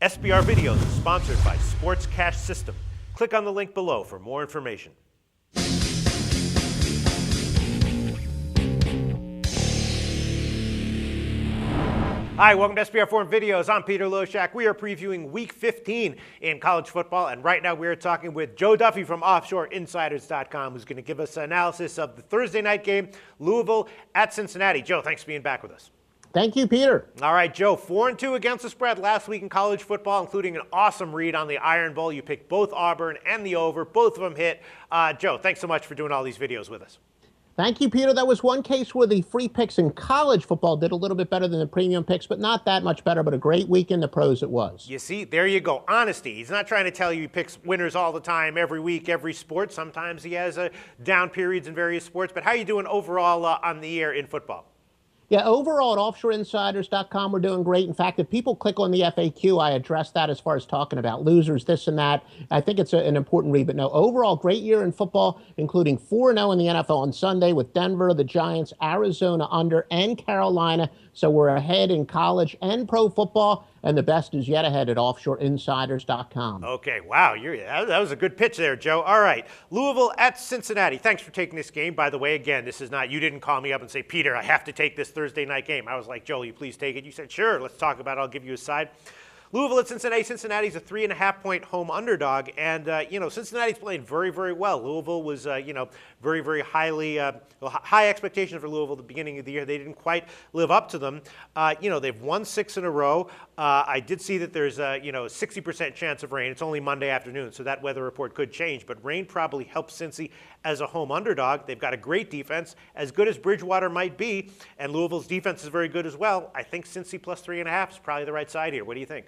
SBR Videos is sponsored by Sports Cash System. Click on the link below for more information. Hi, welcome to SBR Forum Videos. I'm Peter Loshak. We are previewing Week 15 in college football, and right now we are talking with Joe Duffy from OffshoreInsiders.com, who's going to give us an analysis of the Thursday night game, Louisville at Cincinnati. Joe, thanks for being back with us. Thank you, Peter. All right, Joe, 4-2 against the spread last week in college football, including an awesome read on the Iron Bowl. You picked both Auburn and the over. Both of them hit. Joe, thanks so much for doing all these videos with us. Thank you, Peter. That was one case where the free picks in college football did a little bit better than the premium picks, but not that much better, but a great week in the pros it was. You see, there you go. Honesty. He's not trying to tell you he picks winners all the time, every week, every sport. Sometimes he has down periods in various sports. But how are you doing overall on the year in football? Yeah, overall at OffshoreInsiders.com, we're doing great. In fact, if people click on the FAQ, I address that as far as talking about losers, this and that. I think it's an important read. But no, overall, great year in football, including 4-0 in the NFL on Sunday with Denver, the Giants, Arizona under, and Carolina. So we're ahead in college and pro football, and the best is yet ahead at OffshoreInsiders.com. Okay, wow, that was a good pitch there, Joe. All right, Louisville at Cincinnati. Thanks for taking this game. By the way, again, this is not, you didn't call me up and say, Peter, I have to take this Thursday night game. I was like, Joe, will you please take it? You said, sure, let's talk about it. I'll give you a side. Louisville at Cincinnati. Cincinnati's a 3.5-point home underdog, and Cincinnati's playing very, very well. Louisville was, very, very high expectations for Louisville at the beginning of the year. They didn't quite live up to them. They've won 6 in a row. I did see that there's a 60% chance of rain. It's only Monday afternoon, so that weather report could change. But rain probably helps Cincy as a home underdog. They've got a great defense, as good as Bridgewater might be, and Louisville's defense is very good as well. I think Cincy plus 3.5 is probably the right side here. What do you think?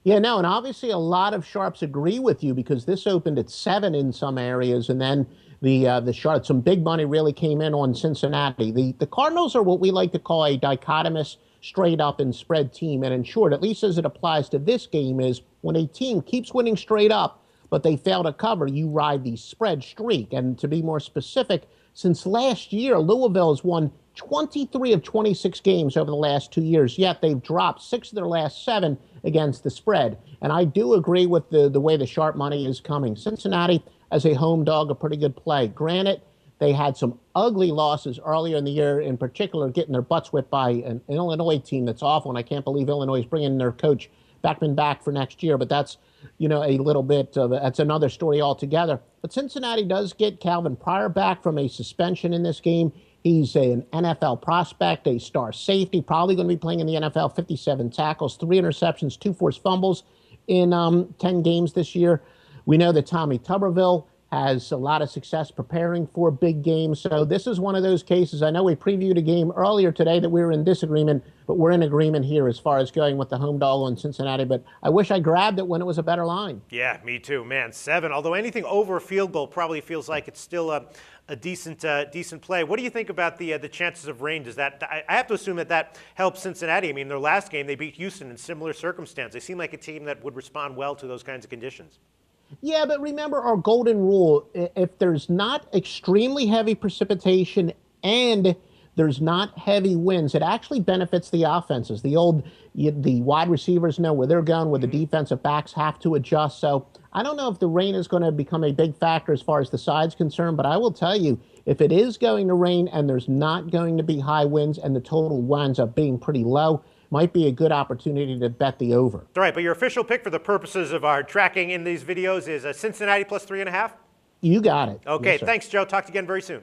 Yeah, no, and obviously a lot of sharps agree with you because this opened at 7 in some areas, and then the sharps, some big money really came in on Cincinnati. The Cardinals are what we like to call a dichotomous straight up and spread team, and in short, at least as it applies to this game, is when a team keeps winning straight up, but they fail to cover, you ride the spread streak. And to be more specific, since last year, Louisville has won 23 of 26 games over the last 2 years, yet they've dropped 6 of their last 7 against the spread. And I do agree with the way the sharp money is coming. Cincinnati, as a home dog, a pretty good play. Granted, they had some ugly losses earlier in the year, in particular getting their butts whipped by an Illinois team that's awful, and I can't believe Illinois is bringing their coach Beckman back for next year, but that's, a little bit of that's another story altogether. But Cincinnati does get Calvin Pryor back from a suspension in this game. He's an NFL prospect, a star safety, probably going to be playing in the NFL, 57 tackles, 3 interceptions, 2 forced fumbles in 10 games this year. We know that Tommy Tuberville has a lot of success preparing for big games. So this is one of those cases. I know we previewed a game earlier today that we were in disagreement, but we're in agreement here as far as going with the home dog on Cincinnati. But I wish I grabbed it when it was a better line. Yeah, me too, man. 7. Although anything over a field goal probably feels like it's still a decent play. What do you think about the chances of rain? Does that? I have to assume that helps Cincinnati. I mean, their last game they beat Houston in similar circumstances. They seem like a team that would respond well to those kinds of conditions. Yeah, but remember our golden rule. If there's not extremely heavy precipitation and there's not heavy winds, it actually benefits the offenses. The wide receivers know where they're going, where the defensive backs have to adjust. So I don't know if the rain is going to become a big factor as far as the side's concerned, but I will tell you, if it is going to rain and there's not going to be high winds and the total winds up being pretty low, might be a good opportunity to bet the over. All right, but your official pick for the purposes of our tracking in these videos is Cincinnati plus 3.5? You got it. Okay, yes, thanks, Joe. Talk to you again very soon.